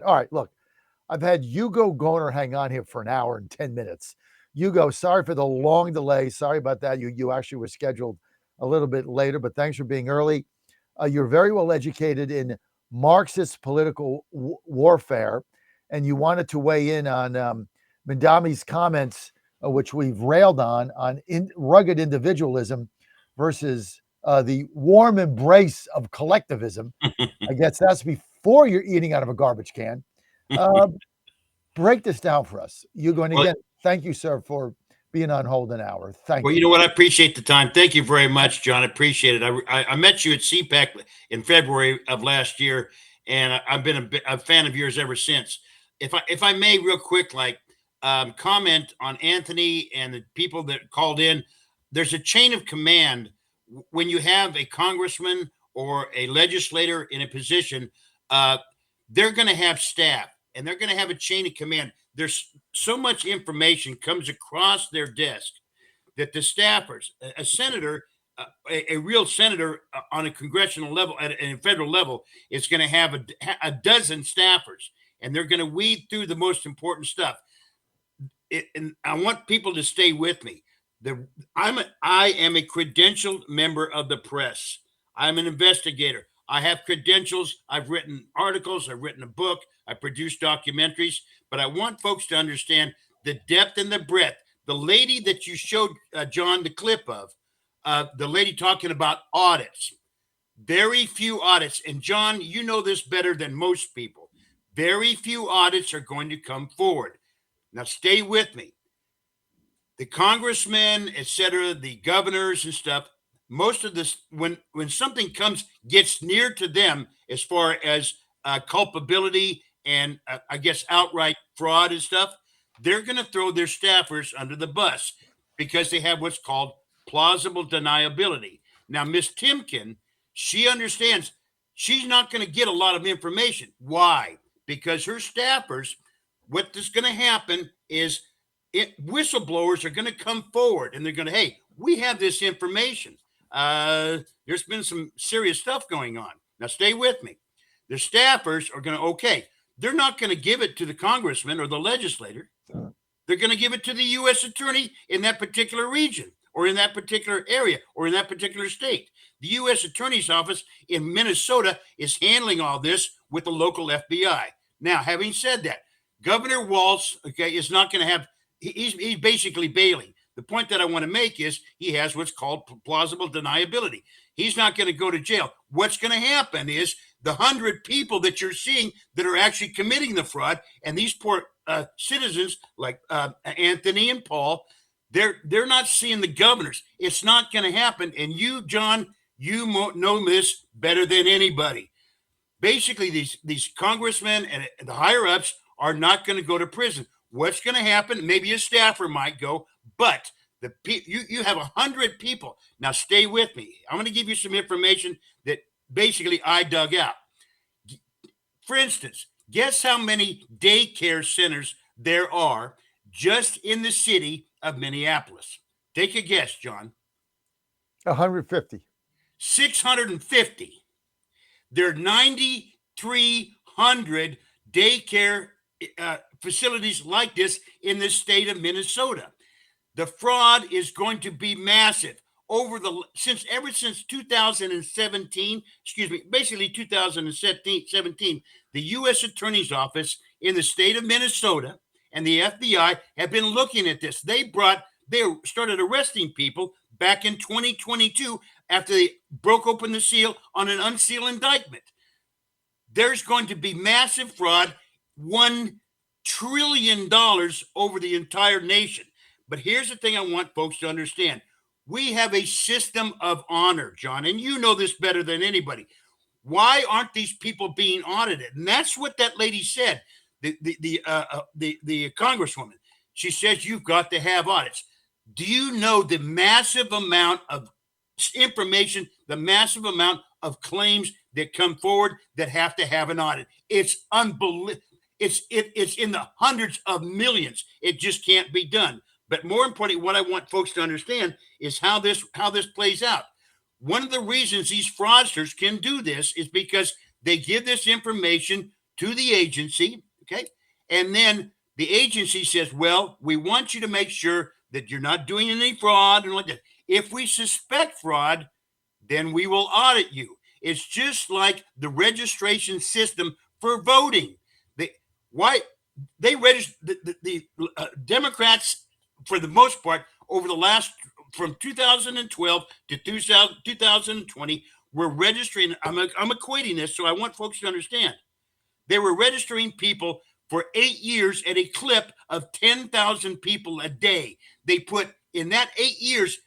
All right, look, I've had Hugo Goerner hang on here for an hour and 10 minutes. Hugo, sorry for the long delay. Sorry about that. You actually were scheduled a little bit later, but thanks for being early. You're very well educated in Marxist political warfare, and you wanted to weigh in on Mandami's comments, which we've railed on rugged individualism versus the warm embrace of collectivism. I guess that's before you're eating out of a garbage can. Uh, Break this down for us. You're going to Well, again, thank you, sir, for being on hold an hour. Thank well, you. you know what? I appreciate the time. Thank you very much, John. I appreciate it. I met you at CPAC in February of last year, and I've been a fan of yours ever since. If I may, real quick, like comment on Anthony and the people that called in. There's a chain of command when you have a congressman or a legislator in a position. Uh, they're going to have staff, and they're going to have a chain of command. There's so much information comes across their desk that the staffers, a senator, a real senator on a congressional level, at a federal level, is going to have a dozen staffers, and they're going to weed through the most important stuff. And I want people to stay with me. I am a credentialed member of the press. I'm an investigator. I have credentials. I've written articles. I've written a book. I produce documentaries. But I want folks to understand the depth and the breadth. The lady that you showed, John, the clip of, the lady talking about audits, very few audits. And John, you know this better than most people. Very few audits are going to come forward. Now, stay with me. The congressmen, et cetera, the governors and stuff, most of this, when something gets near to them as far as culpability and I guess outright fraud and stuff, they're going to throw their staffers under the bus because they have what's called plausible deniability. Now, Miss Timken, she understands she's not going to get a lot of information. Why? Because her staffers, what is going to happen is whistleblowers are going to come forward and they're going to, hey, we have this information. There's been some serious stuff going on. Now, stay with me. The staffers are going to, okay, they're not going to give it to the congressman or the legislator. They're going to give it to the U.S. attorney in that particular region or in that particular area or in that particular state. The U.S. attorney's office in Minnesota is handling all this with the local FBI. Now, having said that, Governor Walz, okay, is not going to have, he's basically bailing. The point that I want to make is he has what's called plausible deniability. He's not going to go to jail. What's going to happen is the 100 people that you're seeing that are actually committing the fraud, and these poor citizens like Anthony and Paul, they're not seeing the governors. It's not going to happen. And you, John, you know this better than anybody. Basically, these congressmen and the higher ups are not going to go to prison. What's going to happen? Maybe a staffer might go, but you have 100 people. Now, stay with me. I'm going to give you some information that basically I dug out. For instance, guess how many daycare centers there are just in the city of Minneapolis? Take a guess, John. 150. 650. There are 9,300 daycare facilities like this in the state of Minnesota. The fraud is going to be massive ever since 2017, basically 2017, the U.S. Attorney's Office in the state of Minnesota and the FBI have been looking at this. They started arresting people back in 2022 after they broke open the seal on an unsealed indictment. There's going to be massive fraud, $1 trillion over the entire nation. But here's the thing I want folks to understand. We have a system of honor, John, and you know this better than anybody. Why aren't these people being audited? And that's what that lady said, the congresswoman. She says you've got to have audits. Do you know the massive amount of information, the massive amount of claims that come forward that have to have an audit? It's unbelievable. It's in the hundreds of millions. It just can't be done. But more importantly, what I want folks to understand is how this plays out. One of the reasons these fraudsters can do this is because they give this information to the agency, okay? And then the agency says, well, we want you to make sure that you're not doing any fraud and like that. If we suspect fraud, then we will audit you. It's just like the registration system for voting. They register the Democrats, for the most part, over the last, from 2012 to 2020, were registering. I'm equating this, so I want folks to understand. They were registering people for 8 years at a clip of 10,000 people a day. They put in that 8 years,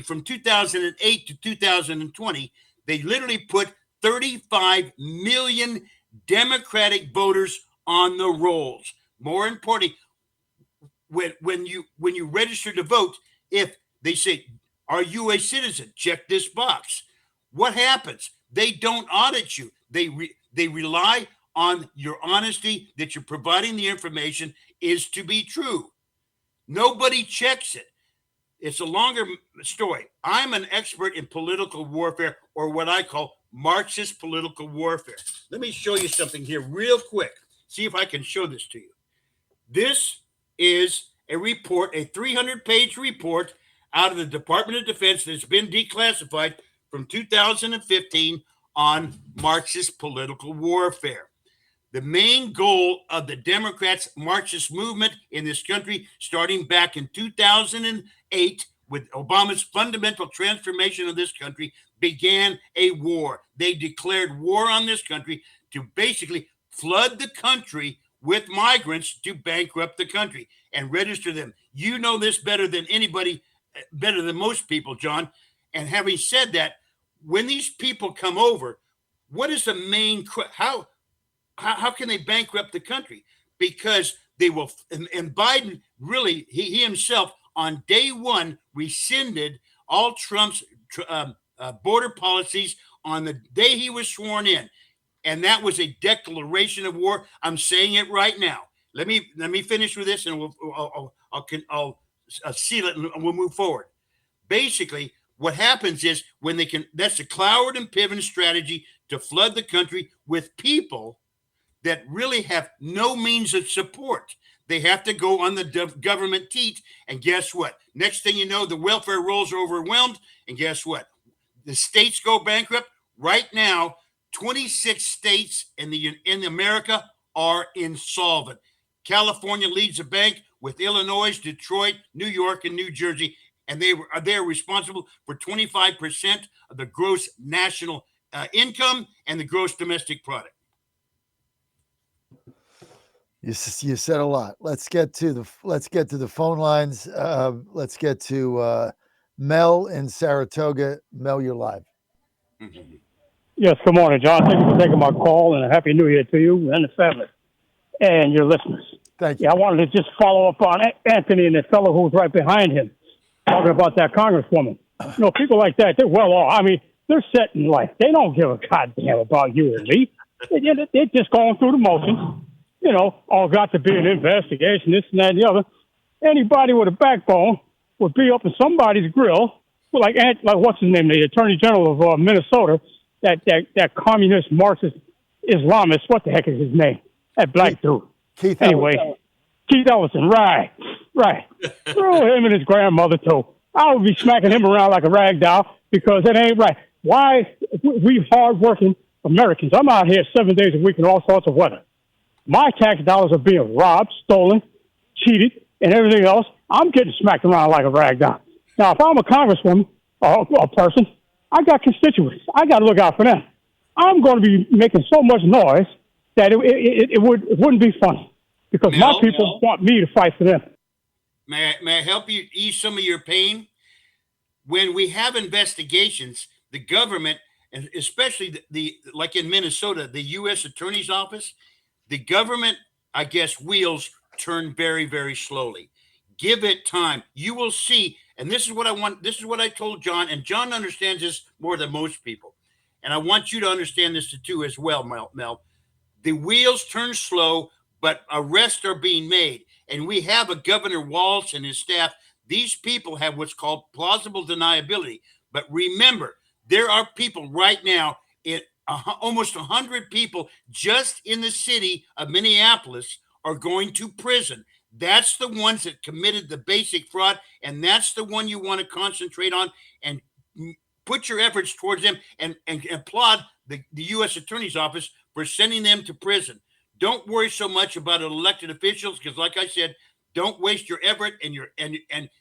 from 2008 to 2020, they literally put 35 million Democratic voters on the rolls. More importantly, when you register to vote, if they say, "Are you a citizen?" Check this box. What happens? They don't audit you. They rely on your honesty, that you're providing the information is to be true. Nobody checks it. It's a longer story. I'm an expert in political warfare, or what I call Marxist political warfare. Let me show you something here real quick. See if I can show this to you. This is a report, a 300-page report out of the Department of Defense that's been declassified from 2015 on Marxist political warfare. The main goal of the Democrats' Marxist movement in this country, starting back in 2008 with Obama's fundamental transformation of this country, began a war. They declared war on this country to basically flood the country with migrants to bankrupt the country and register them. You know this better than anybody, better than most people, John. And having said that, when these people come over, what is the main, how can they bankrupt the country? Because they will, and Biden really, he himself on day one rescinded all Trump's border policies on the day he was sworn in. And that was a declaration of war. I'm saying it right now. Let me finish with this, and I'll seal it, and we'll move forward. Basically, what happens is when they can, that's the Cloward and Piven strategy to flood the country with people that really have no means of support. They have to go on the government teat. And guess what? Next thing you know, the welfare rolls are overwhelmed. And guess what? The states go bankrupt. Right now, 26 states in America are insolvent. California leads the bank with Illinois, Detroit, New York, and New Jersey. And they're responsible for 25% of the gross national income and the gross domestic product. You said a lot. Let's get to the phone lines. Let's get to Mel in Saratoga. Mel, you're live. Mm-hmm. Yes, good morning, John. Thank you for taking my call, and a happy New Year to you and the family and your listeners. Thank you. Yeah, I wanted to just follow up on Anthony and the fellow who's right behind him, talking about that congresswoman. You know, people like that, they're well off. I mean, they're set in life. They don't give a goddamn about you and me. They're just going through the motions. You know, all got to be an investigation, this and that and the other. Anybody with a backbone would be up in somebody's grill, like what's his name, the Attorney General of Minnesota, that communist Marxist Islamist, what the heck is his name? That black dude. Keith Ellison, right. Throw him and his grandmother, too. I would be smacking him around like a rag doll because it ain't right. Why? We hard-working Americans. I'm out here 7 days a week in all sorts of weather. My tax dollars are being robbed, stolen, cheated, and everything else. I'm getting smacked around like a rag doll. Now, if I'm a congresswoman or a person, I got constituents. I got to look out for them. I'm going to be making so much noise that it wouldn't be funny because my people want me to fight for them. May I help you ease some of your pain? When we have investigations, the government, and especially like in Minnesota, the U.S. Attorney's Office, the government, I guess, wheels turn very, very slowly. Give it time. You will see. And this is what I want. This is what I told John. And John understands this more than most people. And I want you to understand this too as well, Mel. The wheels turn slow, but arrests are being made. And we have a Governor Walz and his staff. These people have what's called plausible deniability. But remember, there are people right now almost 100 people just in the city of Minneapolis are going to prison. That's the ones that committed the basic fraud, and that's the one you want to concentrate on and put your efforts towards them, and applaud the U.S. Attorney's Office for sending them to prison. Don't worry so much about elected officials, because, like I said, don't waste your effort and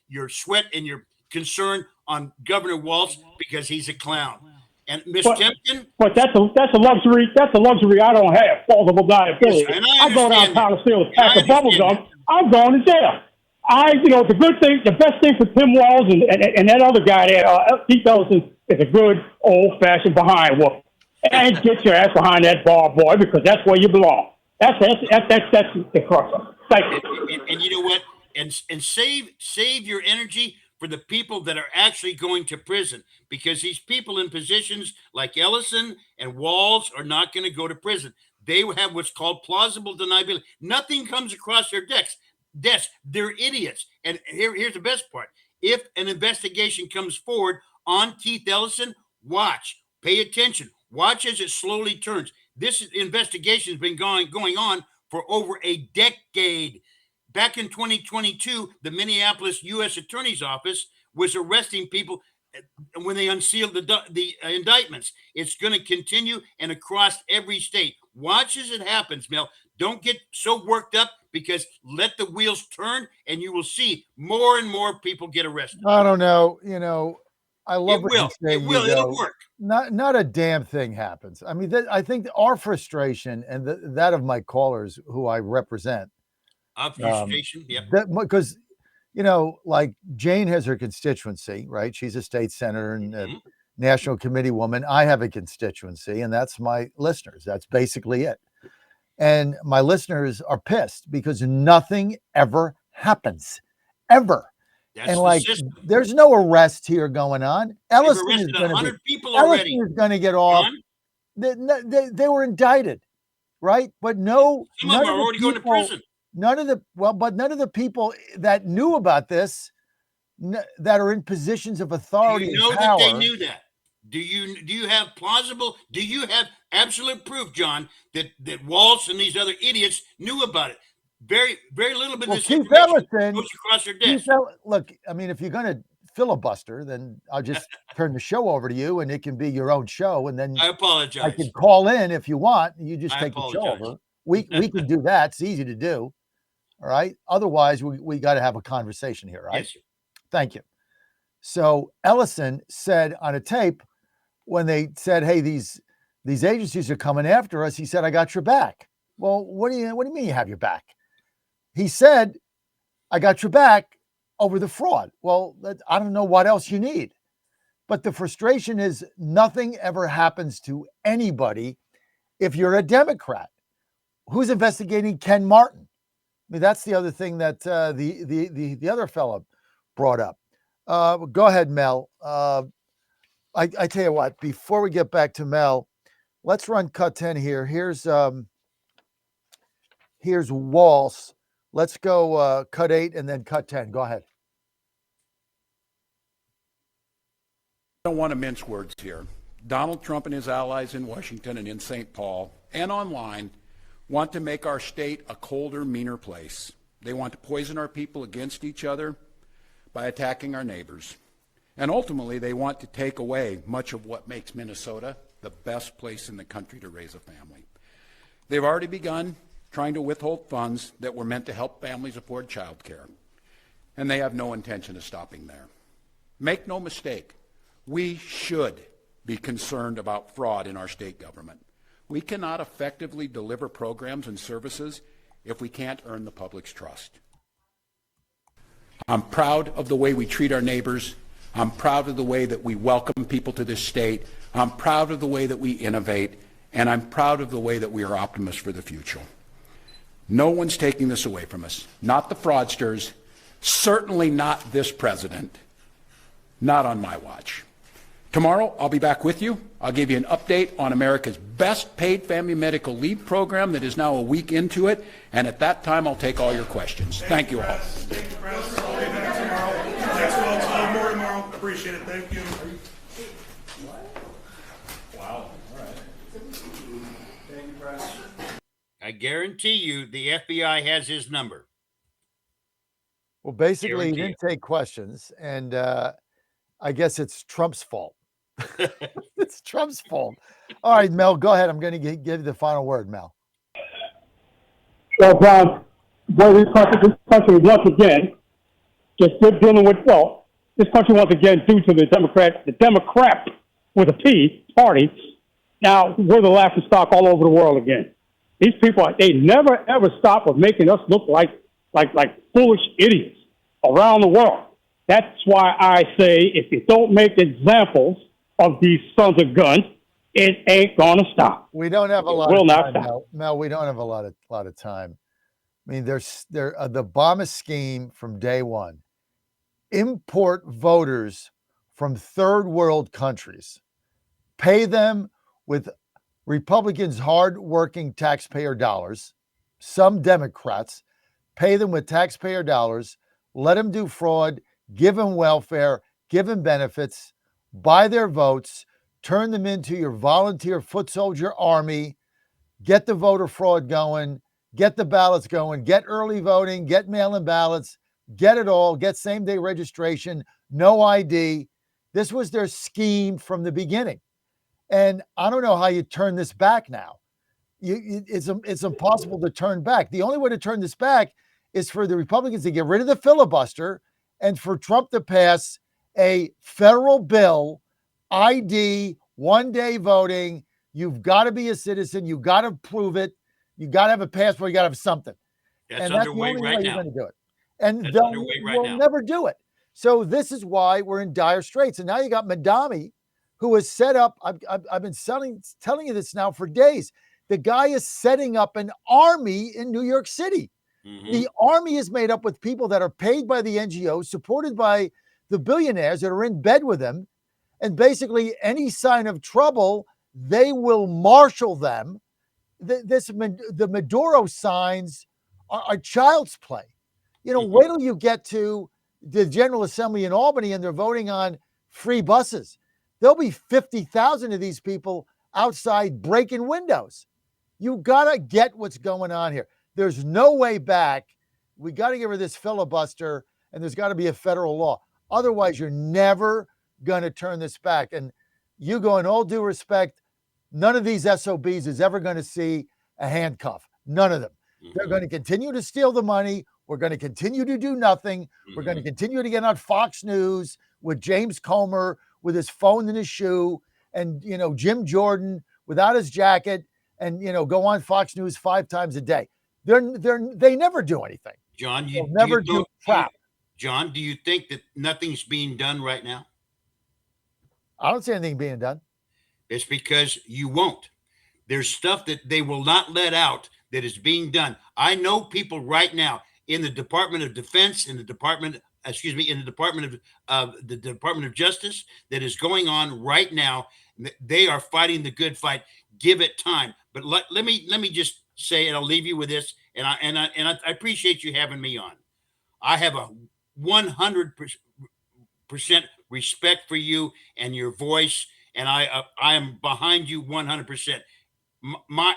your sweat and your concern on Governor Walz, because he's a clown. And Miss Kempton, but that's a luxury. That's a luxury I don't have. Plausible deniability. Yes, I go downtown and steal a pack of bubble gum. I'm going to jail. The good thing, the best thing for Tim Walz and that other guy there, Keith Ellison, is a good old-fashioned behind whoop. And get your ass behind that bar, boy, because that's where you belong. That's the crux of it. Thank you. And you know what? And save your energy for the people that are actually going to prison, because these people in positions like Ellison and Walz are not going to go to prison. They have what's called plausible deniability. Nothing comes across their desk. They're idiots. And here's the best part. If an investigation comes forward on Keith Ellison, watch, pay attention, watch as it slowly turns. This investigation has been going on for over a decade. Back in 2022, the Minneapolis U.S. Attorney's Office was arresting people when they unsealed the indictments. It's going to continue and across every state. Watch as it happens, Mel. Don't get so worked up, because let the wheels turn and you will see more and more people get arrested. I don't know. I love what you're saying. It'll work. Not a damn thing happens. I mean, I think our frustration and that of my callers who I represent. Frustration, yeah. Because, like Jane has her constituency, right? She's a state senator and a national committee woman. I have a constituency, and that's my listeners. That's basically it. And my listeners are pissed because nothing ever happens, ever. That's and like, there's no arrest here going on. Ellison is going to get off. They were indicted, right? But no, some of them are already going to prison. None of the people that knew about this, that are in positions of authority. Do you know and power, that they knew that? Do you have plausible? Do you have absolute proof, John, that Walz and these other idiots knew about it? Very, very little bit of this information goes across your desk. Look, I mean, if you're going to filibuster, then I'll just turn the show over to you, and it can be your own show. And then I apologize. I can call in if you want. You just take the show over. We can do that. It's easy to do. All right. Otherwise, we got to have a conversation here, right? Yes, sir. Thank you. So Ellison said on a tape, when they said, "Hey, these agencies are coming after us," he said, "I got your back." Well, what do you mean you have your back? He said, "I got your back over the fraud." Well, I don't know what else you need. But the frustration is nothing ever happens to anybody if you're a Democrat. Who's investigating Ken Martin? I mean, that's the other thing that the other fellow brought up. Go ahead, Mel. I tell you what, before we get back to Mel, let's run cut 10 here. Here's Walz. Let's go cut 8 and then cut 10. Go ahead. I don't want to mince words here. Donald Trump and his allies in Washington and in St. Paul and online want to make our state a colder, meaner place. They want to poison our people against each other by attacking our neighbors. And ultimately, they want to take away much of what makes Minnesota the best place in the country to raise a family. They've already begun trying to withhold funds that were meant to help families afford child care. And they have no intention of stopping there. Make no mistake, we should be concerned about fraud in our state government. We cannot effectively deliver programs and services if we can't earn the public's trust. I'm proud of the way we treat our neighbors. I'm proud of the way that we welcome people to this state. I'm proud of the way that we innovate. And I'm proud of the way that we are optimists for the future. No one's taking this away from us. Not the fraudsters. Certainly not this president. Not on my watch. Tomorrow, I'll be back with you. I'll give you an update on America's best paid family medical leave program that is now a week into it. And at that time, I'll take all your questions. Thank you all. Thank you, President. I'll be back tomorrow. Thanks for all time. More tomorrow. Appreciate it. Thank you. Wow. All right. I guarantee you the FBI has his number. Well, basically, he Guarantee didn't take questions, and I guess it's Trump's fault. It's Trump's fault. All right, Mel, go ahead. I'm going to give you the final word, Mel. Well, John, this country once again, just dealing with, this country once again, due to the Democrat with a P party, now we're the laughing stock all over the world again. These people, they never ever stop of making us look like foolish idiots around the world. That's why I say if you don't make examples of these sons of guns, it ain't gonna stop. We don't have a lot will of not time, stop. Mel. We don't have a lot of time. I mean, the Obama scheme from day one: import voters from third world countries, pay them with Republicans' hard-working taxpayer dollars. Some Democrats pay them with taxpayer dollars, let them do fraud, give them welfare, give them benefits, buy their votes, turn them into your volunteer foot soldier army, get the voter fraud going, get the ballots going, get early voting, get mail-in ballots, get it all, get same-day registration, no ID. This was their scheme from the beginning. And I don't know how you turn this back now. It's impossible to turn back. The only way to turn this back is for the Republicans to get rid of the filibuster and for Trump to pass a federal bill, ID, one-day voting. You've got to be a citizen. You've got to prove it. You got to have a passport. You got to have something. That's And that's the underway only right way you're now. going to do it. And That's they'll underway right now. never do it. So this is why we're in dire straits. And now you got Madami, who has set up, I've been telling you this now for days. The guy is setting up an army in New York City. Mhm. The army is made up with people that are paid by the NGOs, supported by the billionaires that are in bed with them. And basically, any sign of trouble, they will marshal them. The Maduro signs are child's play. You know, wait till you get to the General Assembly in Albany and they're voting on free buses. There'll be 50,000 of these people outside breaking windows. You got to get what's going on here. There's no way back. We got to get rid of this filibuster, and there's got to be a federal law. Otherwise, you're never going to turn this back. And Hugo, in all due respect, none of these SOBs is ever going to see a handcuff. None of them. They're going to continue to steal the money. We're going to continue to do nothing. We're going to continue to get on Fox News with James Comer with his phone in his shoe, and Jim Jordan without his jacket, and go on Fox News 5 times a day. They never do anything. John, They'll never do crap. John, do you think that nothing's being done right now? I don't see anything being done. It's because you won't. There's stuff that they will not let out that is being done. I know people right now in the Department of Defense, in the Department of Justice that is going on right now. They are fighting the good fight. Give it time. But let me just say, and I'll leave you with this. And I appreciate you having me on. I have a 100% respect for you and your voice, and I am behind you 100%.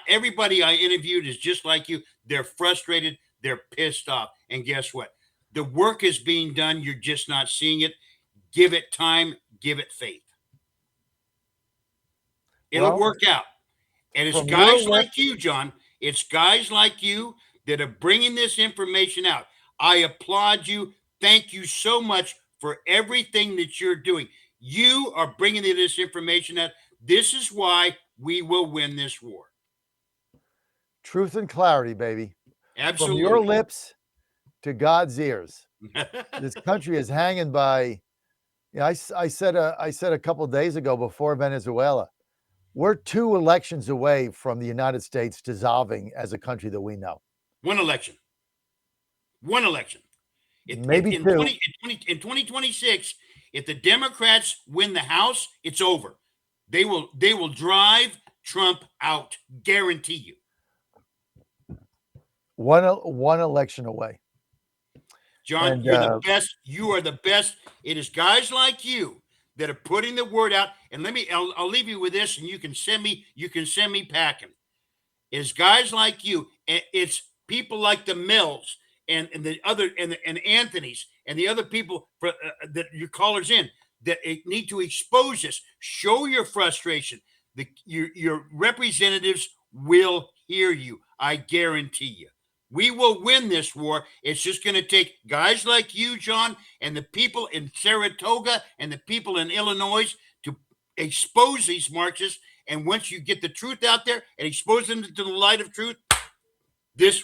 Everybody I interviewed is just like you. They're frustrated. They're pissed off. And guess what? The work is being done. You're just not seeing it. Give it time. Give it faith. It'll work out. And it's guys like you, John. It's guys like you that are bringing this information out. I applaud you. Thank you so much for everything that you're doing. You are bringing this information out. This is why we will win this war. Truth and clarity, baby. Absolutely. From your lips to God's ears. This country is hanging by. I said a couple of days ago before Venezuela, we're 2 elections away from the United States dissolving as a country that we know. One election. Maybe in 2. In 2026, if the Democrats win the House, it's over. They will drive Trump out. Guarantee you. One election away. John, And, you're the best. You are the best. It is guys like you that are putting the word out. And I'll leave you with this, and you can send me packing. is guys like you. And it's people like the Mills and the other and Anthony's and the other people that your callers in that need to expose this. Show your frustration. Your representatives will hear you. I guarantee you. We will win this war. It's just going to take guys like you, John, and the people in Saratoga and the people in Illinois to expose these Marxists. And once you get the truth out there and expose them to the light of truth,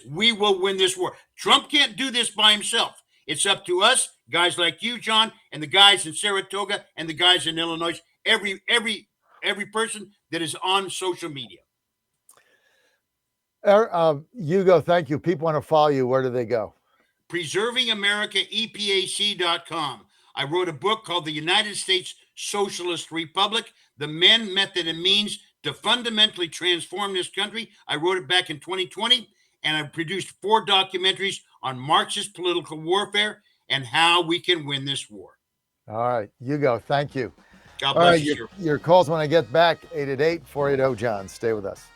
we will win this war. Trump can't do this by himself. It's up to us, guys like you, John, and the guys in Saratoga and the guys in Illinois, every person that is on social media. Hugo, thank you. People want to follow you. Where do they go? PreservingAmericaEPAC.com. I wrote a book called The United States Socialist Republic, The Men, Method, and Means to Fundamentally Transform This Country. I wrote it back in 2020, and I produced 4 documentaries on Marxist political warfare and how we can win this war. All right, Hugo, thank you. God bless you. Your calls when I get back, 888-480-JOHN. Stay with us.